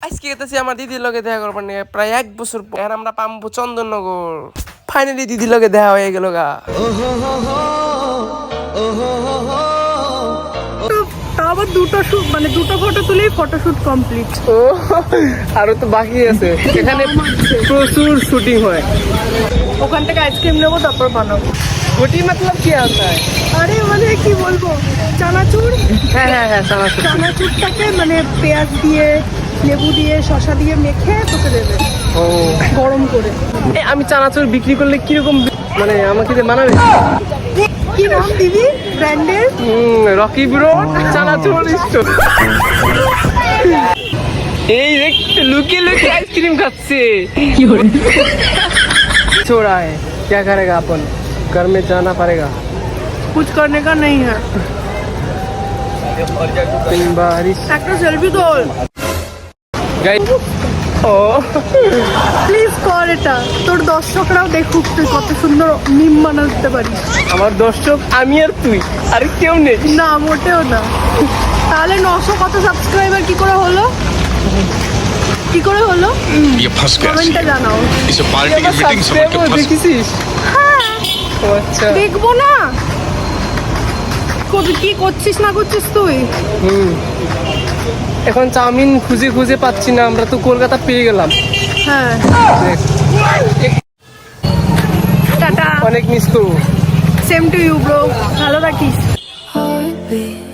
আজকে গেতেছি আমার দিদির লগে দেখা করবার নিয়ে প্রায় 1 বছর পর আমরা পাম্বো চন্দননগর। ফাইনালি দিদির লগে দেখা হয়ে গেল গা। আবার দুটো ফটো তুলেই ফটোশুট কমপ্লিট। ও আরো তো বাকি আছে, এখানে প্রচুর শুটিং হয়। ওখান থেকে আইসক্রিম নেবো, তারপর বানাবো। ওটি মতলব কি आता है? আরে মানে কি বলবো, চানাচুর। হ্যাঁ হ্যাঁ হ্যাঁ, চানাচুর। চানাচুরটাকে মানে পেঁয়াজ দিয়ে, লেবু দিয়ে, শসা দিয়ে মেখে তোকে দেবে ও গরম করে। আমি চানাচুর বিক্রি করলে কিরকম মানে আমাকে যে মানাবে? কি নাম দিবি ব্র্যান্ডের? রকি ব্রো চানাচুর স্টোর। এই দেখ লুকিয়ে লুকিয়ে आइसक्रीम खाচ্ছে। छोड़ा है, क्या करेगा अपन? घर में जाना पड़ेगा। कुछ करने का नहीं है। बारिश একটা সেলফি তোল गाइस। ও প্লিজ কর এটা, তোর দর্শকরাও দেখুক তুই কত সুন্দর মিম বানাতে পারিস। আমার দর্শক আমি আর তুই, আর কেউ নেই। না মোটেও না। তাহলে 900 কত সাবস্ক্রাইবার কি করে হলো? ये फंस गया কমেন্টে জানাও। इसे पार्टी की मीटिंग समझ के फंस দেখেছিস? হ্যাঁ ও আচ্ছা। দেখবো না, কি করছিস না করছিস তুই? এখন চাউমিন খুঁজে খুঁজে পাচ্ছি না, আমরা তো কলকাতা পেয়ে গেলাম। হ্যাঁ দেখ, টাটা, অনেক মিস করবো। সেম টু ইউ ব্রো, ভালো থাকিস। heartbeat